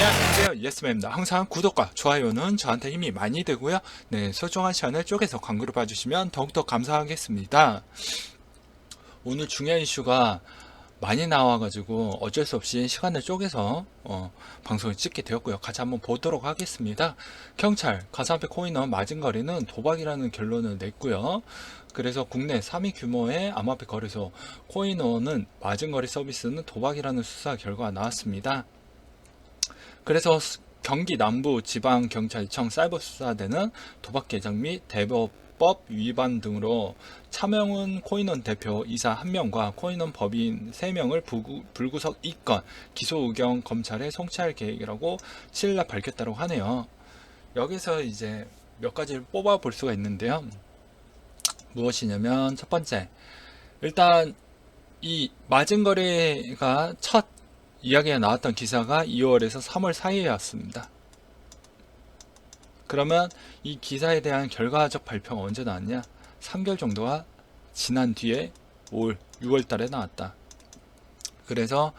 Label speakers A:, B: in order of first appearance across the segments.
A: 안녕하세요, 예스맨입니다. 항상 구독과 좋아요는 저한테 힘이 많이 되고요. 네, 소중한 시간을 쪼개서 광고를 봐주시면 더욱더 감사하겠습니다. 오늘 중요한 이슈가 많이 나와가지고 어쩔 수 없이 시간을 쪼개서 방송을 찍게 되었고요. 같이 한번 보도록 하겠습니다. 경찰, 가상화폐 코인원 마진거래는 도박이라는 결론을 냈고요. 그래서 국내 3위 규모의 암호화폐 거래소 코인원은 마진거래 서비스는 도박이라는 수사 결과가 나왔습니다. 그래서 경기 남부지방경찰청 사이버수사대는 도박 계정 및 대법법 위반 등으로 차명훈 코인원 대표 이사 1명과 코인원 법인 3명을 불구속 입건, 기소 의견 검찰에 송치할 계획이라고 7일날 밝혔다고 하네요. 여기서 이제 몇 가지를 뽑아 볼 수가 있는데요. 무엇이냐면 첫 번째, 일단 이 마진거래가 첫 이야기가 나왔던 기사가 2월에서 3월 사이였습니다. 그러면 이 기사에 대한 결과적 발표가 언제 나왔냐? 3개월 정도가 지난 뒤에 올 6월 달에 나왔다. 그래서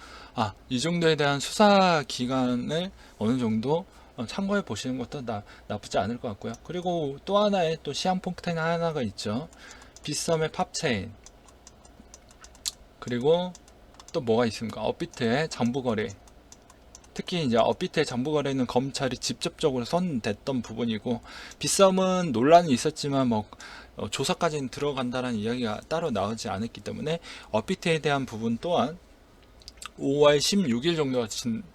A: 이 정도에 대한 수사 기간을 어느 정도 참고해 보시는 것도 나쁘지 않을 것 같고요. 그리고 또 하나의 또 시향 포인트 하나가 있죠. 빗썸의 팝체인, 그리고 또 뭐가 있습니까? 업비트의 장부거래. 특히 이제 업비트의 장부거래는 검찰이 직접적으로 손댔던 부분이고, 빗썸은 논란이 있었지만 조사까지는 들어간다는 이야기가 따로 나오지 않았기 때문에 업비트에 대한 부분 또한 5월 16일 정도가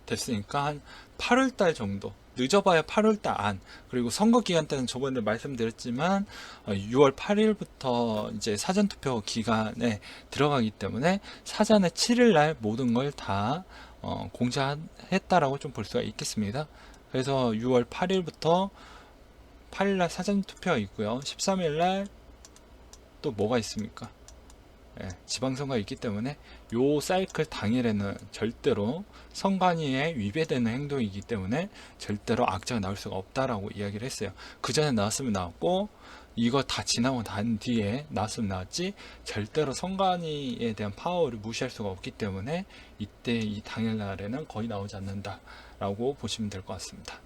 A: 됐으니까 한 8월달 정도, 늦어봐야 8월달 안. 그리고 선거 기간 때는 저번에 말씀드렸지만 6월 8일부터 이제 사전투표 기간에 들어가기 때문에 사전에 7일날 모든 걸 다 공지했다라고 좀 볼 수가 있겠습니다. 그래서 6월 8일부터 8일날 사전투표가 있고요. 13일날 또 뭐가 있습니까? 지방선거가 있기 때문에 요 사이클 당일에는 절대로 선관위에 위배되는 행동이기 때문에 절대로 악재가 나올 수가 없다라고 이야기를 했어요. 그 전에 나왔으면 나왔고, 이거 다 지나고 난 뒤에 나왔으면 나왔지, 절대로 선관위에 대한 파워를 무시할 수가 없기 때문에 이때 이 당일날에는 거의 나오지 않는다라고 보시면 될 것 같습니다.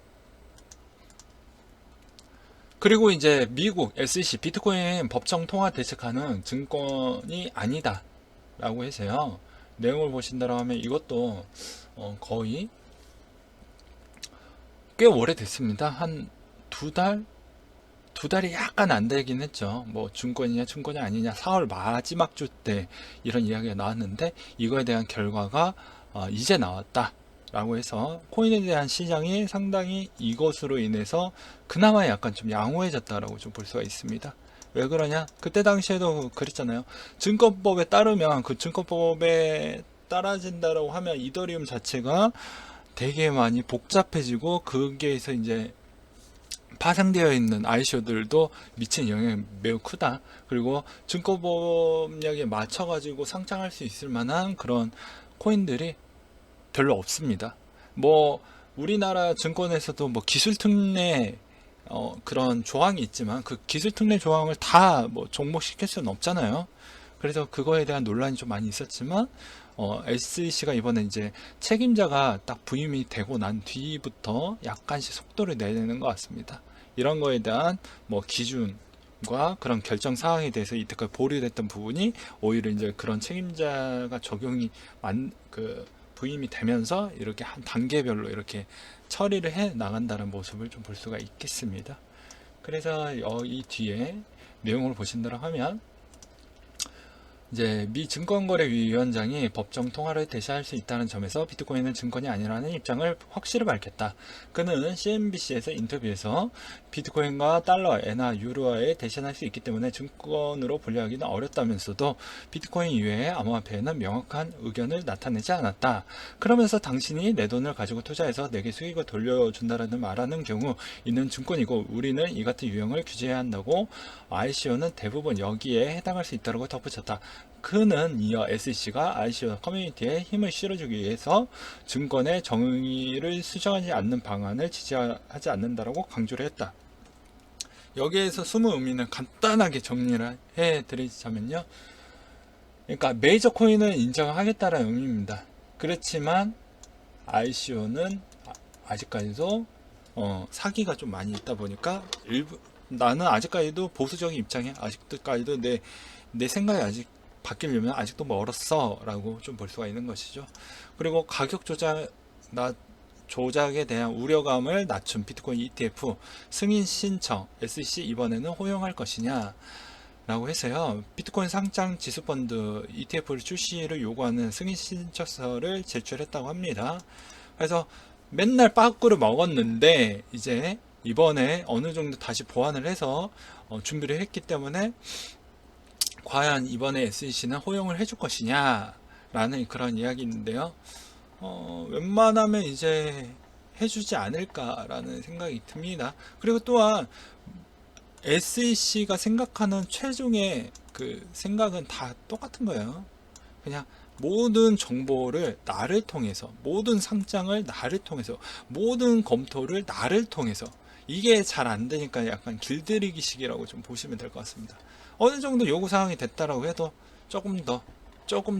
A: 그리고 이제 미국 SEC 비트코인 법정 통화 대책하는 증권이 아니다 라고 해서요, 내용을 보신다고 하면 이것도 거의 꽤 오래됐습니다. 한 두 달이 약간 안 되긴 했죠. 뭐 증권이냐 증권이 아니냐, 4월 마지막 주 때 이런 이야기가 나왔는데, 이거에 대한 결과가 이제 나왔다 라고 해서 코인에 대한 시장이 상당히 이것으로 인해서 그나마 약간 좀 양호해졌다라고 좀 볼 수가 있습니다. 왜 그러냐? 그때 당시에도 그랬잖아요. 증권법에 따르면, 그 증권법에 따라진다라고 하면 이더리움 자체가 되게 많이 복잡해지고, 거기에서 이제 파생되어 있는 ICO들도 미치는 영향이 매우 크다. 그리고 증권법령에 맞춰가지고 상장할 수 있을 만한 그런 코인들이 별로 없습니다. 우리나라 증권에서도 기술 특례 그런 조항이 있지만, 그 기술 특례 조항을 다 종목시킬 수는 없잖아요. 그래서 그거에 대한 논란이 좀 많이 있었지만, SEC가 이번에 이제 책임자가 딱 부임이 되고 난 뒤부터 약간씩 속도를 내는 것 같습니다. 이런 거에 대한 기준과 그런 결정 사항에 대해서 이때까지 보류됐던 부분이 오히려 이제 그런 책임자가 적용이 부임이 되면서 이렇게 한 단계별로 이렇게 처리를 해 나간다는 모습을 좀 볼 수가 있겠습니다. 그래서 이 뒤에 내용을 보신다고 하면, 이제 미 증권거래위원장이 법정 통화를 대시할 수 있다는 점에서 비트코인은 증권이 아니라는 입장을 확실히 밝혔다. 그는 CNBC에서 인터뷰에서 비트코인과 달러, 엔화, 유로화에 대신할 수 있기 때문에 증권으로 분류하기는 어렵다면서도 비트코인 이외의 암호화폐에는 명확한 의견을 나타내지 않았다. 그러면서 당신이 내 돈을 가지고 투자해서 내게 수익을 돌려준다라는 말하는 경우 이는 증권이고, 우리는 이 같은 유형을 규제해야 한다고, ICO는 대부분 여기에 해당할 수 있다고 덧붙였다. 그는 이어 SEC가 ICO 커뮤니티에 힘을 실어주기 위해서 증권의 정의를 수정하지 않는 방안을 지지하지 않는다라고 강조를 했다. 여기에서 숨은 의미는 간단하게 정리를 해드리자면요, 그러니까 메이저 코인은 인정하겠다는 의미입니다. 그렇지만 ICO는 아직까지도 사기가 좀 많이 있다 보니까 나는 아직까지도 보수적인 입장이야. 아직까지도 내 생각이 아직 바뀌려면 아직도 멀었어 라고 좀 볼 수가 있는 것이죠. 그리고 가격 조작에 대한 우려감을 낮춘 비트코인 ETF 승인 신청 SEC 이번에는 허용할 것이냐 라고 해서요, 비트코인 상장 지수펀드 ETF를 출시를 요구하는 승인 신청서를 제출했다고 합니다. 그래서 맨날 빠꾸를 먹었는데 이제 이번에 어느 정도 다시 보완을 해서 준비를 했기 때문에 과연 이번에 SEC는 허용을 해줄 것이냐 라는 그런 이야기인데요. 웬만하면 이제 해주지 않을까라는 생각이 듭니다. 그리고 또한 SEC가 생각하는 최종의 그 생각은 다 똑같은 거예요. 그냥 모든 정보를 나를 통해서, 모든 상장을 나를 통해서, 모든 검토를 나를 통해서, 이게 잘 안 되니까 약간 길들이기식이라고 좀 보시면 될 것 같습니다. 어느 정도 요구사항이 됐다라고 해도 조금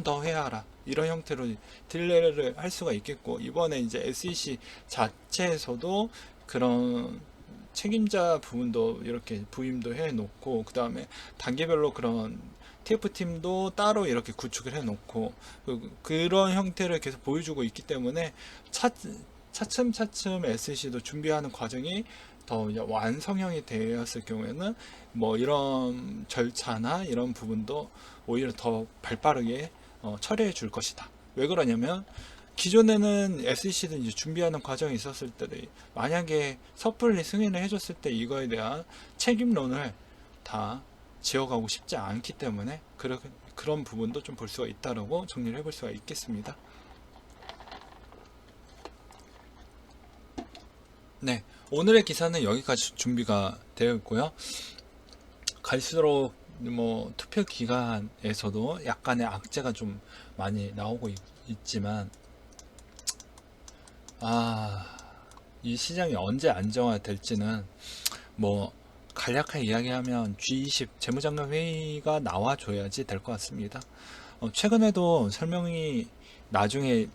A: 더 해야 하라, 이런 형태로 딜레이를 할 수가 있겠고, 이번에 이제 SEC 자체에서도 그런 책임자 부분도 이렇게 부임도 해 놓고, 그 다음에 단계별로 그런 TF팀도 따로 이렇게 구축을 해 놓고, 그런 형태를 계속 보여주고 있기 때문에 차츰차츰 SEC도 준비하는 과정이 더 완성형이 되었을 경우에는 뭐 이런 절차나 이런 부분도 오히려 더 발빠르게 처리해 줄 것이다. 왜 그러냐면 기존에는 SEC도 이제 준비하는 과정이 있었을 때 만약에 섣불리 승인을 해줬을 때 이거에 대한 책임론을 다 지어가고 싶지 않기 때문에 그런 부분도 좀 볼 수가 있다라고 정리를 해볼 수가 있겠습니다. 네, 오늘의 기사는 여기까지 준비가 되어 있고요. 갈수록 뭐 투표 기간에서도 약간의 악재가 좀 많이 나오고 있지만, 이 시장이 언제 안정화될지는 뭐 간략하게 이야기하면 G20 재무장관 회의가 나와줘야지 될 것 같습니다. 최근에도 설명이 나중에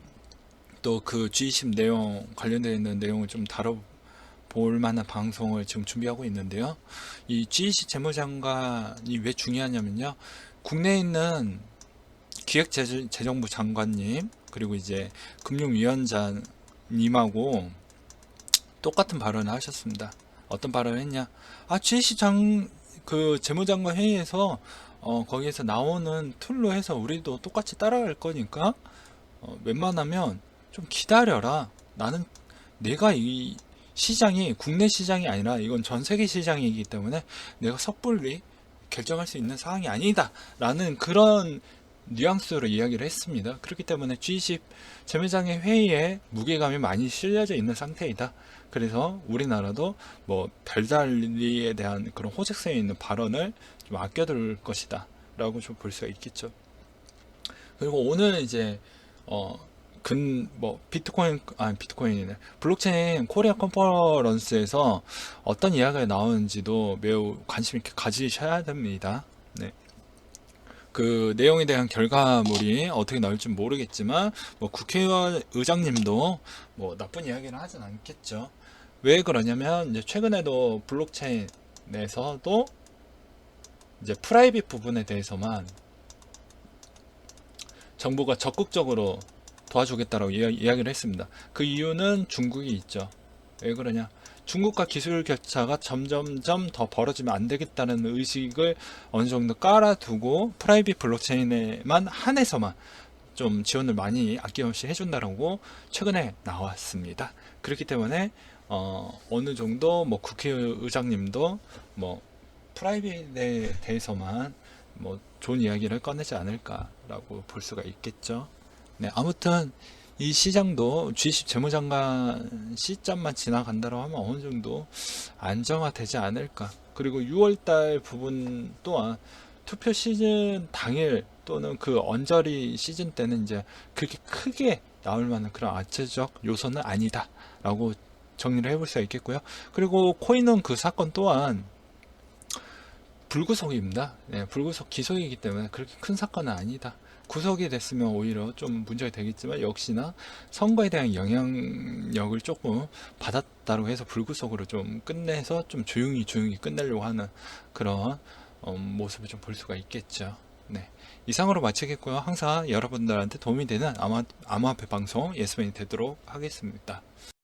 A: 또 그 G20 내용 관련되어 있는 내용을 좀 다뤄볼 만한 방송을 지금 준비하고 있는데요. 이 G20 재무장관이 왜 중요하냐면요, 국내에 있는 기획재정부 장관님 그리고 이제 금융위원장님하고 똑같은 발언을 하셨습니다. 어떤 발언을 했냐? G20 그 재무장관 회의에서 거기에서 나오는 툴로 해서 우리도 똑같이 따라갈 거니까 웬만하면 좀 기다려라. 내가 이 시장이 국내 시장이 아니라 이건 전 세계 시장이기 때문에 내가 섣불리 결정할 수 있는 사항이 아니다 라는 그런 뉘앙스로 이야기를 했습니다. 그렇기 때문에 G20 재무장관 회의에 무게감이 많이 실려져 있는 상태이다. 그래서 우리나라도 뭐 별다리에 대한 그런 호재성이 있는 발언을 좀 아껴둘 것이다 라고 좀 볼 수가 있겠죠. 그리고 오늘 이제 비트코인이네. 블록체인 코리아 컨퍼런스에서 어떤 이야기가 나오는지도 매우 관심 있게 가지셔야 됩니다. 네. 그 내용에 대한 결과물이 어떻게 나올지 모르겠지만, 뭐 국회의원 의장님도 뭐 나쁜 이야기는 하진 않겠죠. 왜 그러냐면 이제 최근에도 블록체인에서도 이제 프라이빗 부분에 대해서만 정부가 적극적으로 도와주겠다라고 이야기를 했습니다. 그 이유는 중국이 있죠. 왜 그러냐? 중국과 기술 격차가 점점점 더 벌어지면 안 되겠다는 의식을 어느 정도 깔아두고 프라이빗 블록체인에만 한해서만 좀 지원을 많이 아낌없이 해준다라고 최근에 나왔습니다. 그렇기 때문에 어느 정도 뭐 국회의장님도 뭐 프라이빗에 대해서만 뭐 좋은 이야기를 꺼내지 않을까라고 볼 수가 있겠죠. 네, 아무튼 이 시장도 G20 재무장관 시점만 지나간다고 하면 어느 정도 안정화되지 않을까. 그리고 6월달 부분 또한 투표 시즌 당일 또는 그 언저리 시즌 때는 이제 그렇게 크게 나올 만한 그런 악재적 요소는 아니다 라고 정리를 해볼 수가 있겠고요. 그리고 코인원 그 사건 또한 불구속입니다. 네, 불구속 기소이기 때문에 그렇게 큰 사건은 아니다. 구속이 됐으면 오히려 좀 문제가 되겠지만 역시나 선거에 대한 영향력을 조금 받았다고 해서 불구속으로 좀 끝내서 좀 조용히 끝내려고 하는 그런 모습을 좀 볼 수가 있겠죠. 네, 이상으로 마치겠고요. 항상 여러분들한테 도움이 되는 암호화폐 방송 예스맨이 되도록 하겠습니다.